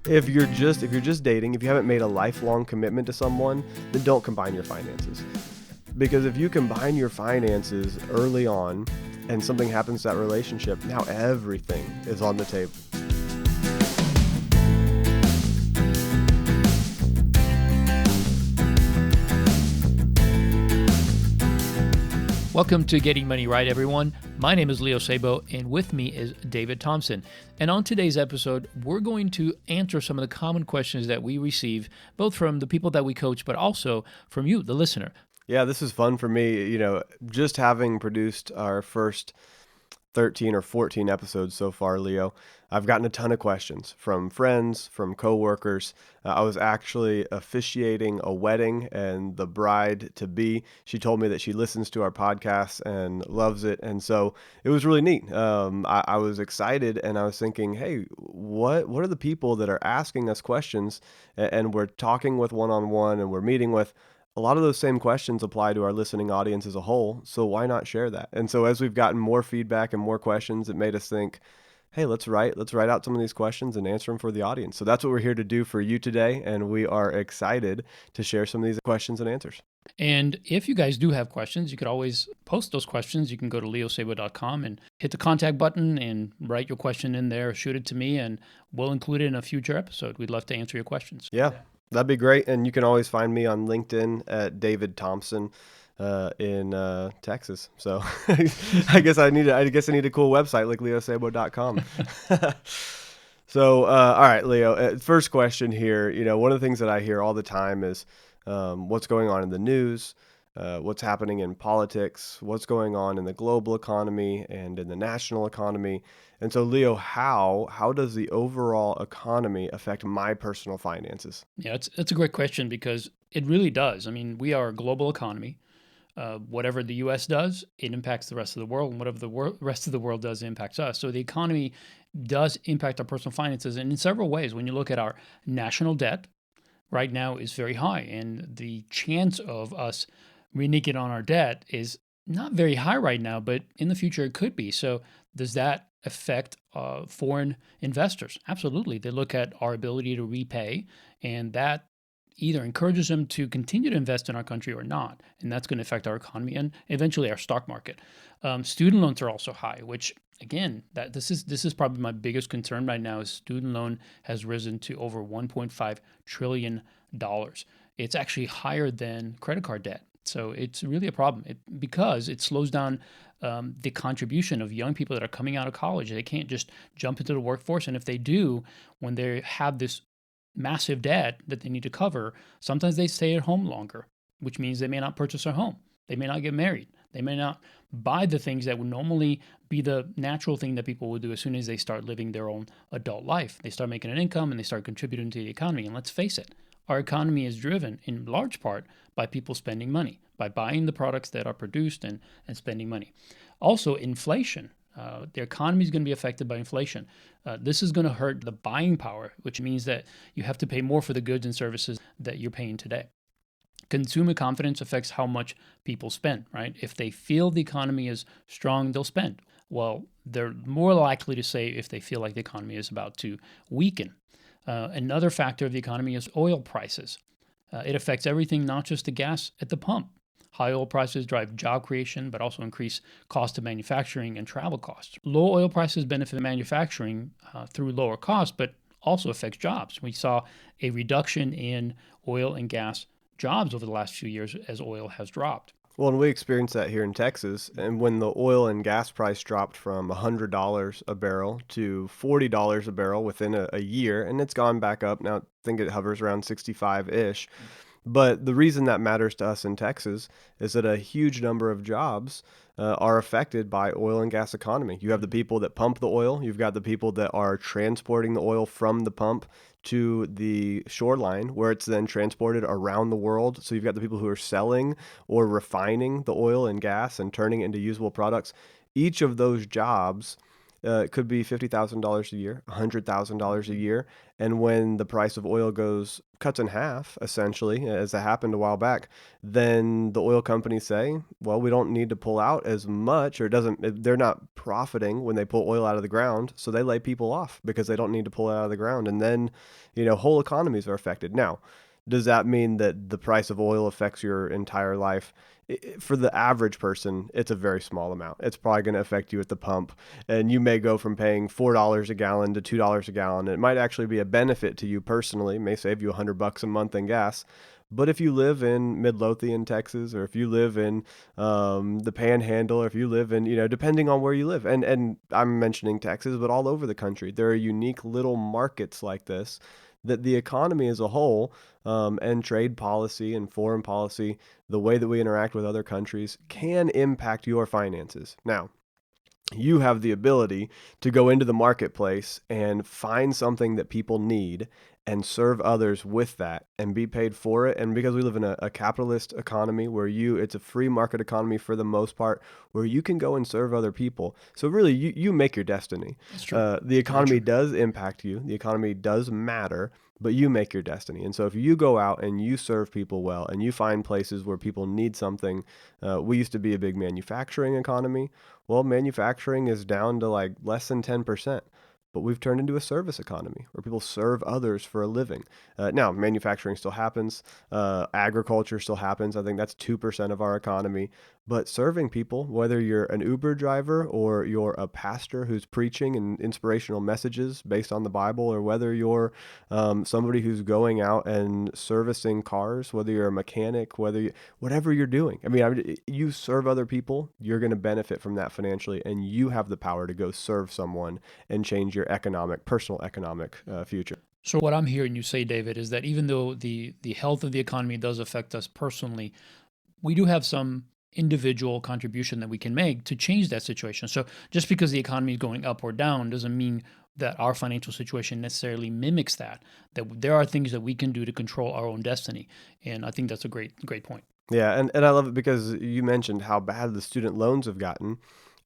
If you're just dating, if you haven't made a lifelong commitment to someone, then don't combine your finances. Because if you combine your finances early on and something happens to that relationship, now everything is on the table. Welcome to Getting Money Right, everyone. My name is Leo Sabo, and with me is David Thompson. And on today's episode, we're going to answer some of the common questions that we receive, both from the people that we coach, but also from you, the listener. Yeah, this is fun for me. Just having produced our first 13 or 14 episodes so far, Leo, I've gotten a ton of questions from friends, from coworkers. I was actually officiating a wedding, and the bride-to-be, she told me that she listens to our podcast and loves it. And so it was really neat. I was excited, and I was thinking, hey, what are the people that are asking us questions, and we're talking with one-on-one, and we're meeting with? A lot of those same questions apply to our listening audience as a whole, so why not share that? And so as we've gotten more feedback and more questions, it made us think, hey, let's write out some of these questions and answer them for the audience. So that's what we're here to do for you today, and we are excited to share some of these questions and answers. And if you guys do have questions, you could always post those questions. You can go to leosabo.com and hit the contact button and write your question in there, shoot it to me, and we'll include it in a future episode. We'd love to answer your questions. Yeah. That'd be great. And you can always find me on LinkedIn at David Thompson in Texas. So I guess I need a cool website like leosabo.com. So, all right, Leo, first question here. One of the things that I hear all the time is what's going on in the news, what's happening in politics, what's going on in the global economy and in the national economy. And so, Leo, how does the overall economy affect my personal finances? Yeah, it's a great question because it really does. I mean, we are a global economy. Whatever the U.S. does, it impacts the rest of the world, and whatever the rest of the world does, it impacts us. So the economy does impact our personal finances, and in several ways. When you look at our national debt, right now is very high, and the chance of us reneging on our debt is not very high right now, but in the future it could be. So does that affect foreign investors? Absolutely. They look at our ability to repay, and that either encourages them to continue to invest in our country or not. And that's going to affect our economy and eventually our stock market. Student loans are also high, which again, this is probably my biggest concern right now is student loan has risen to over $1.5 trillion. It's actually higher than credit card debt. So it's really a problem because it slows down the contribution of young people that are coming out of college. They can't just jump into the workforce. And if they do, when they have this massive debt that they need to cover, sometimes they stay at home longer, which means they may not purchase a home. They may not get married. They may not buy the things that would normally be the natural thing that people would do as soon as they start living their own adult life. They start making an income and they start contributing to the economy. And let's face it, our economy is driven in large part by people spending money, by buying the products that are produced and spending money. Also, inflation. The economy is going to be affected by inflation. This is going to hurt the buying power, which means that you have to pay more for the goods and services that you're paying today. Consumer confidence affects how much people spend, right? If they feel the economy is strong, they'll spend. Well, they're more likely to say if they feel like the economy is about to weaken. Another factor of the economy is oil prices. It affects everything, not just the gas at the pump. High oil prices drive job creation, but also increase cost of manufacturing and travel costs. Low oil prices benefit manufacturing through lower costs, but also affects jobs. We saw a reduction in oil and gas jobs over the last few years as oil has dropped. Well, and we experienced that here in Texas. And when the oil and gas price dropped from $100 a barrel to $40 a barrel within a year, and it's gone back up. Now, I think it hovers around 65-ish. But the reason that matters to us in Texas is that a huge number of jobs are affected by oil and gas economy. You have the people that pump the oil. You've got the people that are transporting the oil from the pump to the shoreline where it's then transported around the world. So you've got the people who are selling or refining the oil and gas and turning it into usable products. Each of those jobs It could be $50,000 a year, $100,000 a Mhm. year. And when the price of oil cuts in half, essentially, as that happened a while back, then the oil companies say, well, we don't need to pull out as much, or they're not profiting when they pull oil out of the ground. So they lay people off because they don't need to pull it out of the ground. And then, whole economies are affected. Now, does that mean that the price of oil affects your entire life? For the average person, it's a very small amount. It's probably going to affect you at the pump, and you may go from paying $4 a gallon to $2 a gallon. It might actually be a benefit to you personally. It may save you $100 a month in gas. But if you live in Midlothian, Texas, or if you live in the Panhandle, or if you live in, depending on where you live, and I'm mentioning Texas, but all over the country, there are unique little markets like this that the economy as a whole, and trade policy and foreign policy, the way that we interact with other countries, can impact your finances. Now, you have the ability to go into the marketplace and find something that people need and serve others with that and be paid for it. And because we live in a capitalist economy where it's a free market economy for the most part, where you can go and serve other people. So really, you make your destiny. That's true. The Very economy true. does impact you. The economy does matter, but you make your destiny. And so if you go out and you serve people well and you find places where people need something, we used to be a big manufacturing economy. Well, manufacturing is down to like less than 10%, but we've turned into a service economy where people serve others for a living. Now, manufacturing still happens, agriculture still happens. I think that's 2% of our economy. But serving people, whether you're an Uber driver or you're a pastor who's preaching and inspirational messages based on the Bible, or whether you're somebody who's going out and servicing cars, whether you're a mechanic, whatever you're doing. You serve other people, you're going to benefit from that financially, and you have the power to go serve someone and change your personal economic future. So what I'm hearing you say, David, is that even though the health of the economy does affect us personally, we do have some individual contribution that we can make to change that situation. So just because the economy is going up or down doesn't mean that our financial situation necessarily mimics that. That there are things that we can do to control our own destiny, and I think that's a great point. Yeah, and I love it because you mentioned how bad the student loans have gotten.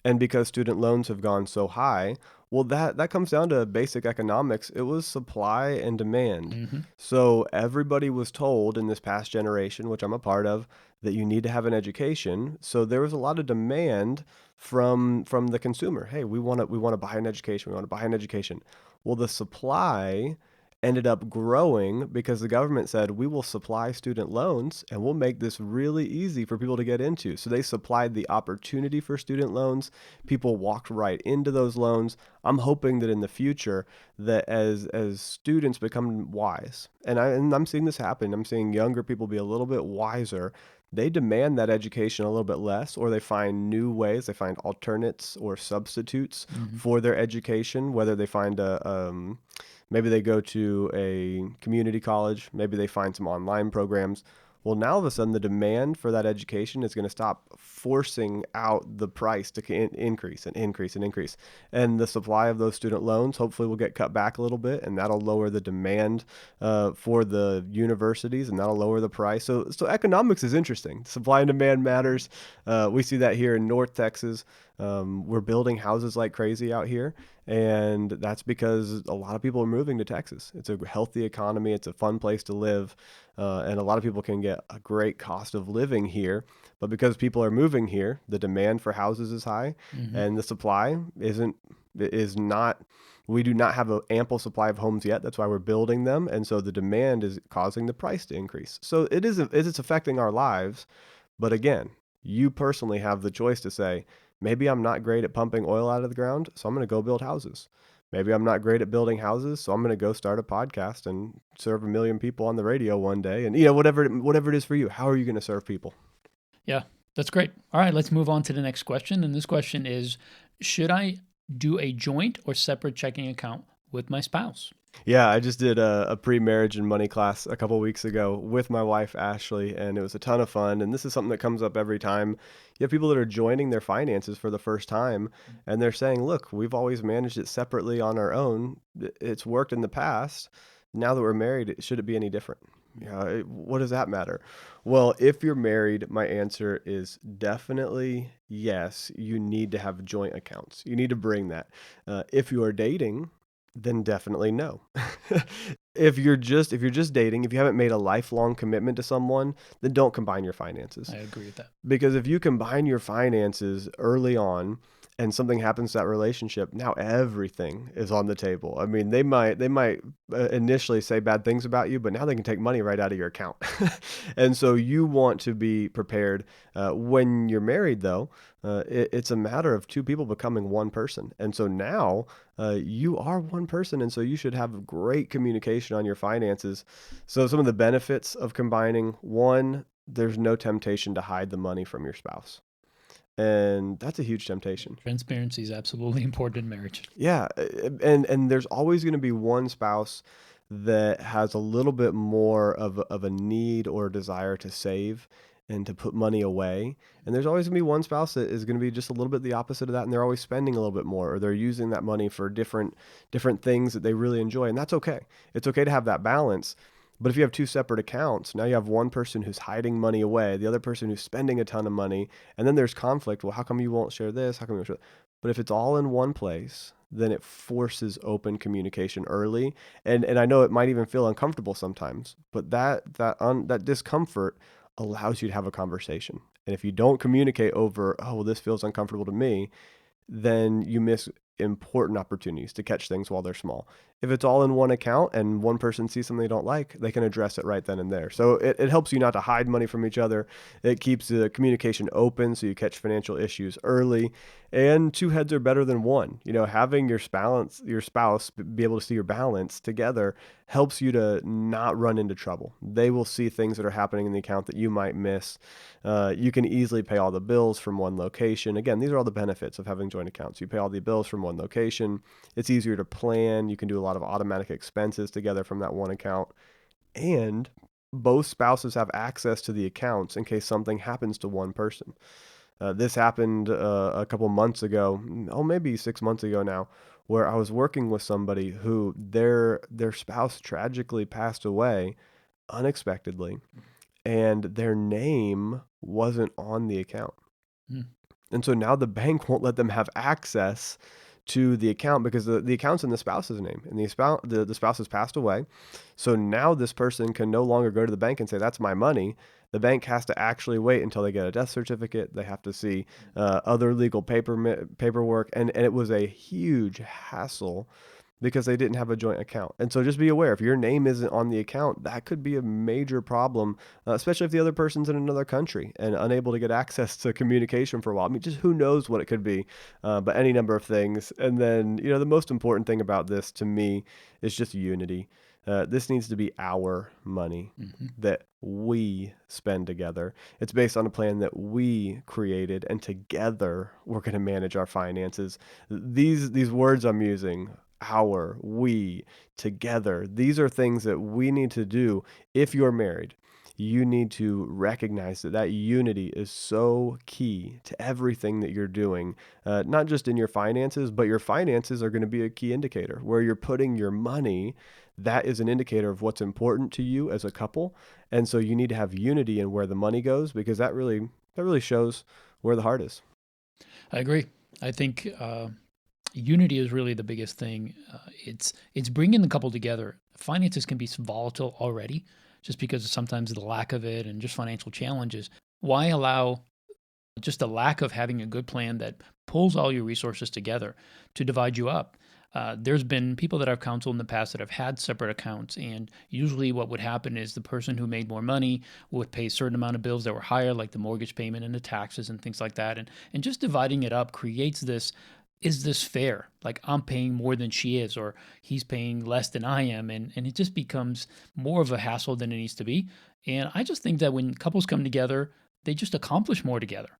And because student loans have gone so high, well, that comes down to basic economics. It was supply and demand. Hmm. So everybody was told in this past generation, which I'm a part of, that you need to have an education. So there was a lot of demand from the consumer. Hey, we want to buy an education. We want to buy an education. Well, the supply ended up growing because the government said, we will supply student loans and we'll make this really easy for people to get into. So they supplied the opportunity for student loans. People walked right into those loans. I'm hoping that in the future, that as students become wise, and I'm seeing this happen, I'm seeing younger people be a little bit wiser. They demand that education a little bit less, or they find new ways, they find alternates or substitutes Hmm. for their education, whether they find maybe they go to a community college, maybe they find some online programs. Well, now all of a sudden, the demand for that education is going to stop forcing out the price to increase and increase and increase. And the supply of those student loans hopefully will get cut back a little bit, and that'll lower the demand for the universities, and that'll lower the price. So economics is interesting. Supply and demand matters. We see that here in North Texas. We're building houses like crazy out here, and that's because a lot of people are moving to Texas. It's a healthy economy. It's a fun place to live, and a lot of people can get a great cost of living here. But because people are moving here, the demand for houses is high, Hmm. and the supply is not. We do not have an ample supply of homes yet. That's why we're building them, and so the demand is causing the price to increase. So it's affecting our lives. But again, you personally have the choice to say, maybe I'm not great at pumping oil out of the ground, so I'm going to go build houses. Maybe I'm not great at building houses, so I'm going to go start a podcast and serve a million people on the radio one day. And whatever it is for you, how are you going to serve people? Yeah, that's great. All right, let's move on to the next question. And this question is, should I do a joint or separate checking account with my spouse? Yeah, I just did a pre-marriage and money class a couple weeks ago with my wife Ashley, and it was a ton of fun. And this is something that comes up every time you have people that are joining their finances for the first time, and they're saying, "Look, we've always managed it separately on our own. It's worked in the past. Now that we're married, should it be any different?" Yeah, what does that matter? Well, if you're married, my answer is definitely yes. You need to have joint accounts. You need to bring that. If you are dating, then definitely no. If you're just dating, if you haven't made a lifelong commitment to someone, then don't combine your finances. I agree with that. Because if you combine your finances early on and something happens to that relationship, now everything is on the table. I mean, they might initially say bad things about you, but now they can take money right out of your account. And so you want to be prepared. When you're married, though, it's a matter of two people becoming one person. And so now you are one person, and so you should have great communication on your finances. So some of the benefits of combining: one, there's no temptation to hide the money from your spouse. And that's a huge temptation. Transparency is absolutely important in marriage. Yeah, and there's always going to be one spouse that has a little bit more of a need or desire to save and to put money away. And there's always going to be one spouse that is going to be just a little bit the opposite of that, and they're always spending a little bit more, or they're using that money for different things that they really enjoy, and that's okay. It's okay to have that balance. But if you have two separate accounts, now you have one person who's hiding money away, the other person who's spending a ton of money, and then there's conflict. Well, how come you won't share this? How come you won't share that? But if it's all in one place, then it forces open communication early. And I know it might even feel uncomfortable sometimes, but that discomfort allows you to have a conversation. And if you don't communicate over, oh, well, this feels uncomfortable to me, then you miss important opportunities to catch things while they're small. If it's all in one account and one person sees something they don't like, they can address it right then and there. So it helps you not to hide money from each other. It keeps the communication open so you catch financial issues early. And two heads are better than one. Having your spouse be able to see your balance together helps you to not run into trouble. They will see things that are happening in the account that you might miss. You can easily pay all the bills from one location. Again, these are all the benefits of having joint accounts. You pay all the bills from one location. It's easier to plan. You can do a lot of automatic expenses together from that one account. And both spouses have access to the accounts in case something happens to one person. This happened a couple months ago, oh, maybe 6 months ago now, where I was working with somebody who their spouse tragically passed away unexpectedly, and their name wasn't on the account. Mm. And so now the bank won't let them have access to the account because the account's in the spouse's name, and the spouse has passed away. So now this person can no longer go to the bank and say, that's my money. The bank has to actually wait until they get a death certificate. They have to see other legal paperwork. And it was a huge hassle because they didn't have a joint account. And so just be aware, if your name isn't on the account, that could be a major problem, especially if the other person's in another country and unable to get access to communication for a while. I mean, just who knows what it could be, but any number of things. And then, the most important thing about this to me is just unity. This needs to be our money Hmm. that we spend together. It's based on a plan that we created, and together we're going to manage our finances. These words I'm using, our, we, together, these are things that we need to do. If you're married, you need to recognize that unity is so key to everything that you're doing, not just in your finances, but your finances are going to be a key indicator. Where you're putting your money, that is an indicator of what's important to you as a couple. And so you need to have unity in where the money goes, because that really shows where the heart is. I agree. I think unity is really the biggest thing. It's bringing the couple together. Finances can be volatile already, just because of sometimes the lack of it and just financial challenges. Why allow just the lack of having a good plan that pulls all your resources together to divide you up? There's been people that I've counseled in the past that have had separate accounts, and usually what would happen is the person who made more money would pay a certain amount of bills that were higher, like the mortgage payment and the taxes and things like that. And just dividing it up creates this, is this fair? Like, I'm paying more than she is, or he's paying less than I am. And it just becomes more of a hassle than it needs to be. And I just think that when couples come together, they just accomplish more together.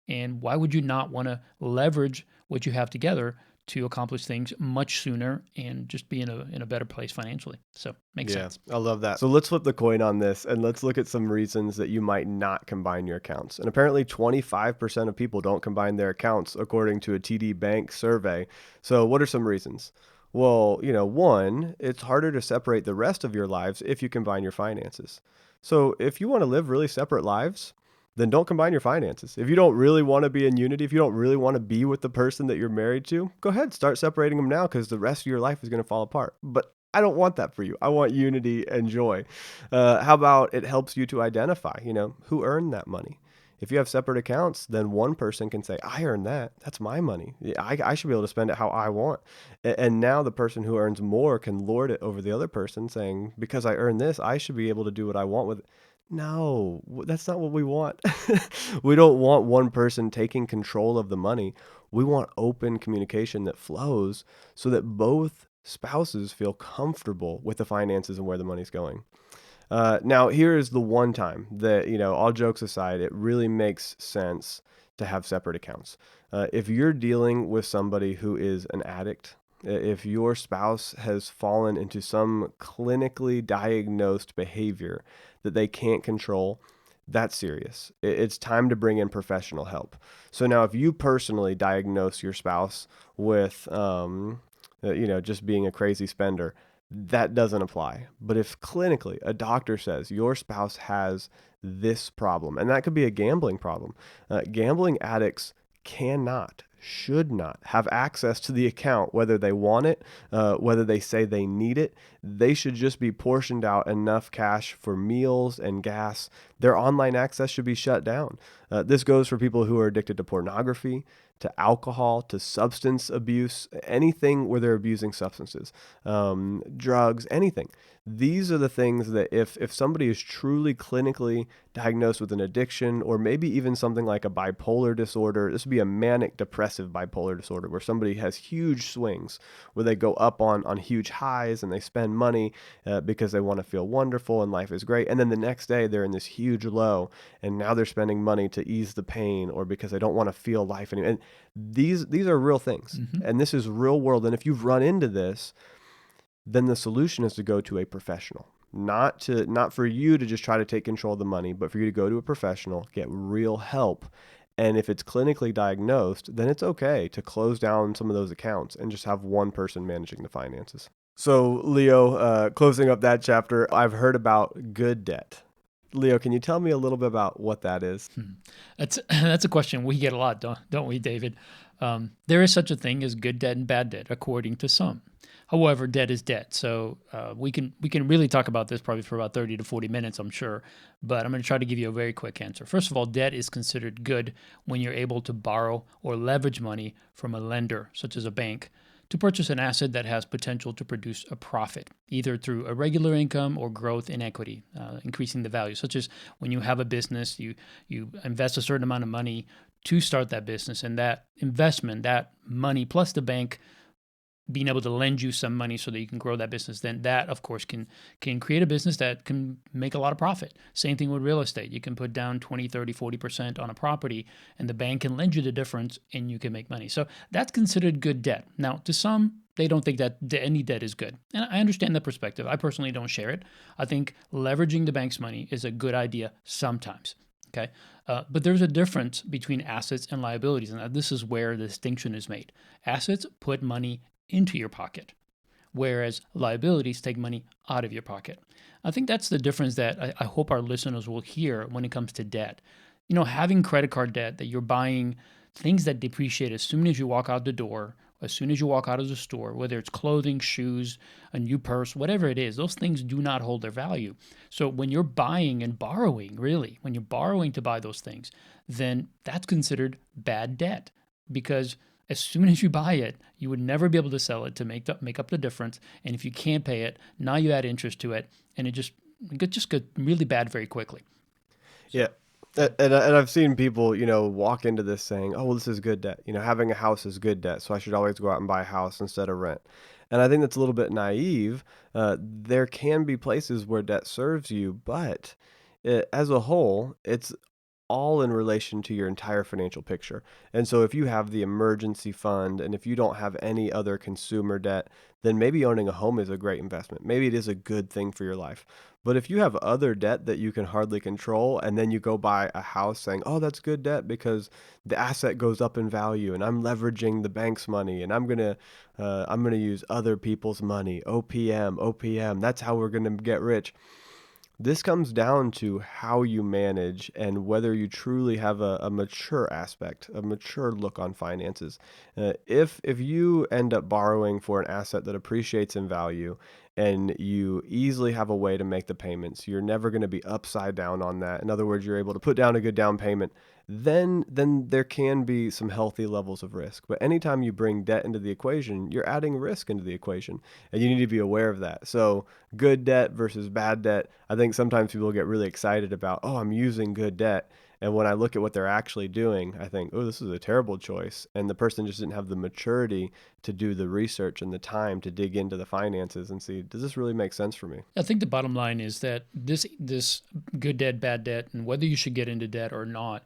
And why would you not want to leverage what you have together to accomplish things much sooner and just be in a better place financially? So makes Yeah, sense. I love that. So let's flip the coin on this, and let's look at some reasons that you might not combine your accounts. And apparently 25% of people don't combine their accounts according to a TD Bank survey. So what are some reasons? Well, one, it's harder to separate the rest of your lives if you combine your finances. So if you want to live really separate lives, then don't combine your finances. If you don't really want to be in unity, if you don't really want to be with the person that you're married to, go ahead, start separating them now because the rest of your life is going to fall apart. But I don't want that for you. I want unity and joy. How about it helps you to identify, who earned that money? If you have separate accounts, then one person can say, I earned that. That's my money. Yeah, I should be able to spend it how I want. And now the person who earns more can lord it over the other person, saying, because I earned this, I should be able to do what I want with it. No, that's not what we want. We don't want one person taking control of the money. We want open communication that flows so that both spouses feel comfortable with the finances and where the money's going. Now, here is the one time that, all jokes aside, it really makes sense to have separate accounts. If you're dealing with somebody who is an addict, if your spouse has fallen into some clinically diagnosed behavior that they can't control, that's serious. It's time to bring in professional help. So now, if you personally diagnose your spouse with, just being a crazy spender, that doesn't apply. But if clinically a doctor says your spouse has this problem, and that could be a gambling problem, gambling addicts cannot, should not have access to the account, whether they want it, whether they say they need it. They should just be portioned out enough cash for meals and gas. Their online access should be shut down. This goes for people who are addicted to pornography, to alcohol, to substance abuse, anything where they're abusing substances, drugs, anything. These are the things that if somebody is truly clinically diagnosed with an addiction or maybe even something like a bipolar disorder, this would be a manic depressive bipolar disorder where somebody has huge swings where they go up on huge highs and they spend money because they want to feel wonderful and life is great. And then the next day they're in this huge low and now they're spending money to ease the pain or because they don't want to feel life anymore. And these are real things Hmm. and this is real world. And if you've run into this, then the solution is to go to a professional. Not for you to just try to take control of the money, but for you to go to a professional, get real help. And if it's clinically diagnosed, then it's okay to close down some of those accounts and just have one person managing the finances. So, Leo, closing up that chapter, I've heard about good debt. Leo, can you tell me a little bit about what that is? That's a question we get a lot, don't we, David? There is such a thing as good debt and bad debt, according to some. However, debt is debt, so we can really talk about this probably for about 30 to 40 minutes, I'm sure. But I'm going to try to give you a very quick answer. First of all, debt is considered good when you're able to borrow or leverage money from a lender, such as a bank, to purchase an asset that has potential to produce a profit, either through a regular income or growth in equity, increasing the value. Such as when you have a business, you invest a certain amount of money to start that business, and that investment, that money plus the bank being able to lend you some money so that you can grow that business, then that of course can create a business that can make a lot of profit. Same thing with real estate. You can put down 20, 30, 40% on a property and the bank can lend you the difference and you can make money. So that's considered good debt. Now, to some, they don't think that any debt is good. And I understand that perspective. I personally don't share it. I think leveraging the bank's money is a good idea sometimes. Okay. But there's a difference between assets and liabilities. And this is where the distinction is made. Assets put money into your pocket, whereas liabilities take money out of your pocket. I think that's the difference that I hope our listeners will hear when it comes to debt. Having credit card debt that you're buying things that depreciate as soon as you walk out the door, as soon as you walk out of the store, whether it's clothing, shoes, a new purse, whatever it is, those things do not hold their value. So when you're buying and borrowing, really, when you're borrowing to buy those things, then that's considered bad debt because as soon as you buy it, you would never be able to sell it to make up the difference. And if you can't pay it, now you add interest to it, and it just got really bad very quickly. Yeah. So, And I've seen people, walk into this saying, oh, well, this is good debt. Having a house is good debt. So I should always go out and buy a house instead of rent. And I think that's a little bit naive. There can be places where debt serves you, but as a whole, it's all in relation to your entire financial picture. And so if you have the emergency fund and if you don't have any other consumer debt, then maybe owning a home is a great investment. Maybe it is a good thing for your life. But if you have other debt that you can hardly control and then you go buy a house saying, "Oh, that's good debt because the asset goes up in value and I'm leveraging the bank's money and I'm going to use other people's money, OPM, OPM. That's how we're going to get rich." This comes down to how you manage and whether you truly have a mature aspect, a mature look on finances. If you end up borrowing for an asset that appreciates in value and you easily have a way to make the payments, you're never going to be upside down on that. In other words, you're able to put down a good down payment. Then there can be some healthy levels of risk. But anytime you bring debt into the equation, you're adding risk into the equation, and you need to be aware of that. So good debt versus bad debt. I think sometimes people get really excited about, oh, I'm using good debt. And when I look at what they're actually doing, I think, oh, this is a terrible choice. And the person just didn't have the maturity to do the research and the time to dig into the finances and see, does this really make sense for me? I think the bottom line is that this good debt, bad debt, and whether you should get into debt or not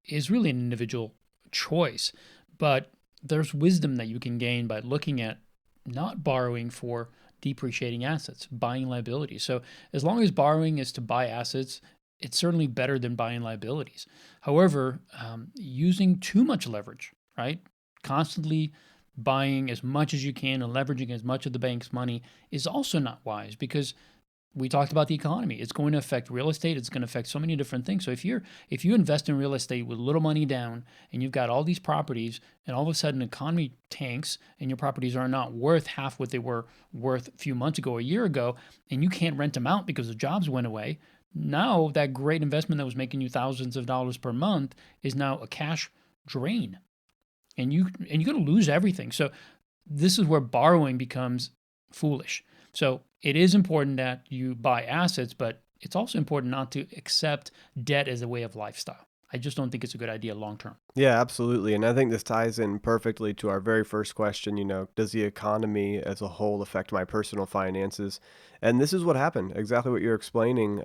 is really an individual choice. But there's wisdom that you can gain by looking at not borrowing for depreciating assets, buying liabilities. So as long as borrowing is to buy assets, it's certainly better than buying liabilities. However, using too much leverage, right? Constantly buying as much as you can and leveraging as much of the bank's money is also not wise because we talked about the economy. It's going to affect real estate. It's going to affect so many different things. So if you invest in real estate with little money down and you've got all these properties and all of a sudden the economy tanks and your properties are not worth half what they were worth a few months ago, a year ago, and you can't rent them out because the jobs went away, now that great investment that was making you thousands of dollars per month is now a cash drain. And you're going to lose everything. So this is where borrowing becomes foolish. So it is important that you buy assets, but it's also important not to accept debt as a way of lifestyle. I just don't think it's a good idea long term. Yeah, absolutely. And I think this ties in perfectly to our very first question, does the economy as a whole affect my personal finances? And this is what happened, exactly what you're explaining,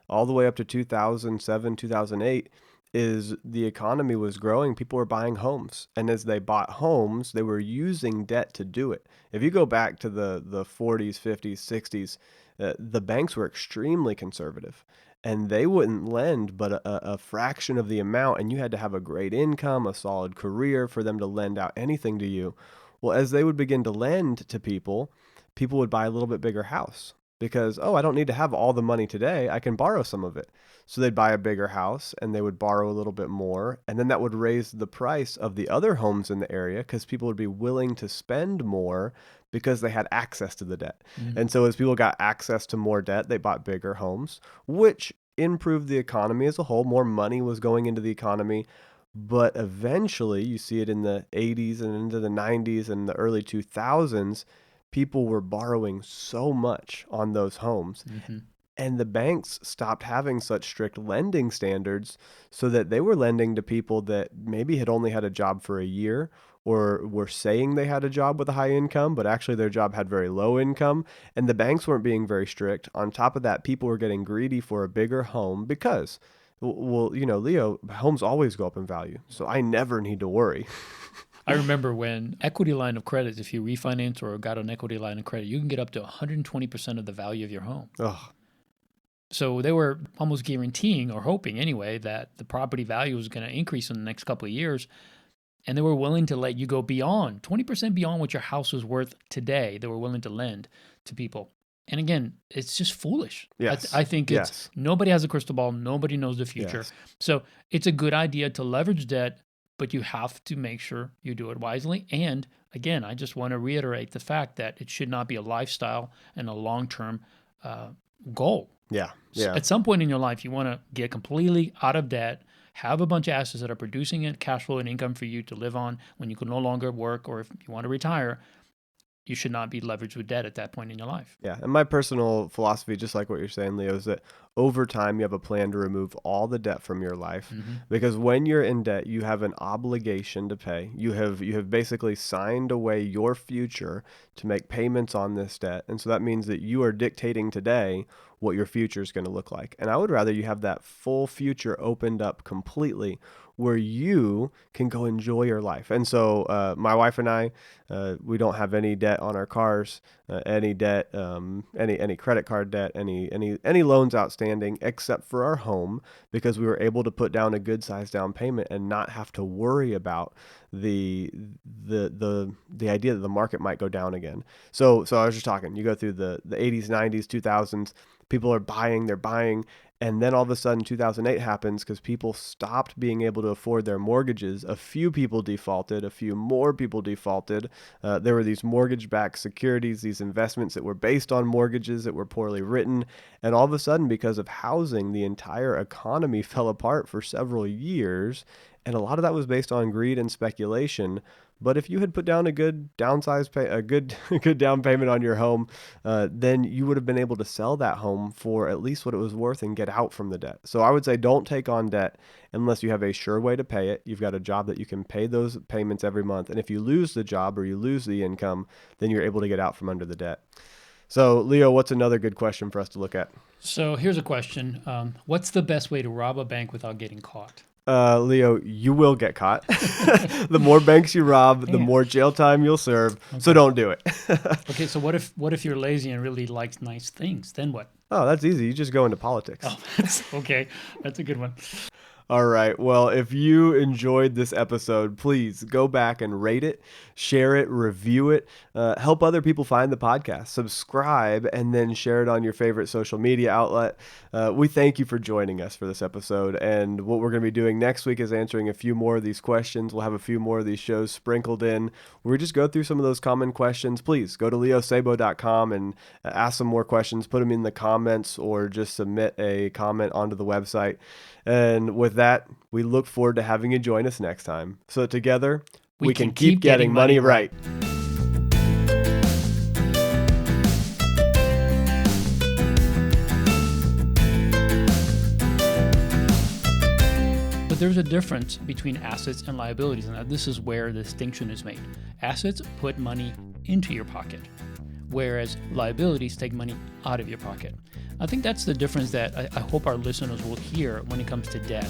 all the way up to 2007, 2008 is the economy was growing, people were buying homes. And as they bought homes, they were using debt to do it. If you go back to the 40s, 50s, 60s, the banks were extremely conservative and they wouldn't lend but a fraction of the amount, and you had to have a great income, a solid career for them to lend out anything to you. Well, as they would begin to lend to people, people would buy a little bit bigger house because, oh, I don't need to have all the money today, I can borrow some of it. So they'd buy a bigger house and they would borrow a little bit more, and then that would raise the price of the other homes in the area because people would be willing to spend more because they had access to the debt. Mm. And so as people got access to more debt, they bought bigger homes, which improved the economy as a whole. More money was going into the economy. But eventually, you see it in the 80s and into the 90s and the early 2000s, people were borrowing so much on those homes. Mm-hmm. And the banks stopped having such strict lending standards so that they were lending to people that maybe had only had a job for a year or were saying they had a job with a high income, but actually their job had very low income. And the banks weren't being very strict. On top of that, people were getting greedy for a bigger home because, well, Leo, homes always go up in value. So I never need to worry. I remember when equity line of credit, if you refinance or got an equity line of credit, you can get up to 120% of the value of your home. Oh, So they were almost guaranteeing or hoping anyway that the property value was going to increase in the next couple of years. And they were willing to let you go beyond 20% beyond what your house was worth today. They were willing to lend to people. And again, it's just foolish. yes. I think it's Yes. nobody has a crystal ball. Nobody knows the future. Yes. So it's a good idea to leverage debt, but you have to make sure you do it wisely. And again, I just want to reiterate the fact that it should not be a lifestyle and a long-term goal. Yeah. Yeah. At some point in your life, you want to get completely out of debt, have a bunch of assets that are producing a cash flow and income for you to live on when you can no longer work or if you want to retire. You should not be leveraged with debt at that point in your life. Yeah, and my personal philosophy, just like what you're saying, Leo, is that over time you have a plan to remove all the debt from your life, Hmm. because when you're in debt, you have an obligation to pay. You have basically signed away your future to make payments on this debt. And so that means that you are dictating today what your future is going to look like. And I would rather you have that full future opened up completely where you can go enjoy your life. And so my wife and I, we don't have any debt on our cars, any debt, any credit card debt, any loans outstanding except for our home, because we were able to put down a good sized down payment and not have to worry about the the idea that the market might go down again. So I was just talking. You go through the 80s, 90s, 2000s. People are buying, they're buying, and then all of a sudden 2008 happens because people stopped being able to afford their mortgages. A few people defaulted, a few more people defaulted. There were these mortgage-backed securities, these investments that were based on mortgages that were poorly written. And all of a sudden, because of housing, the entire economy fell apart for several years. And a lot of that was based on greed and speculation. But if you had put down a good a good a good down payment on your home, then you would have been able to sell that home for at least what it was worth and get out from the debt. So I would say don't take on debt unless you have a sure way to pay it. You've got a job that you can pay those payments every month. And if you lose the job or you lose the income, then you're able to get out from under the debt. So Leo, what's another good question for us to look at? So here's a question. What's the best way to rob a bank without getting caught? Leo, you will get caught. The more banks you rob, the Yeah. more jail time you'll serve. So Okay. don't do it. Okay, so what if you're lazy and really likes nice things? Then what? Oh, that's easy. You just go into politics. Oh, that's okay. That's a good one. All right. Well, if you enjoyed this episode, please go back and rate it, share it, review it, help other people find the podcast, subscribe, and then share it on your favorite social media outlet. We thank you for joining us for this episode. And what we're going to be doing next week is answering a few more of these questions. We'll have a few more of these shows sprinkled in where we just go through some of those common questions. Please go to leosabo.com and ask some more questions, put them in the comments, or just submit a comment onto the website. And with that, we look forward to having you join us next time. So together, we can keep getting money right. But there's a difference between assets and liabilities, and this is where the distinction is made. Assets put money into your pocket, whereas liabilities take money out of your pocket. I think that's the difference that I hope our listeners will hear when it comes to debt.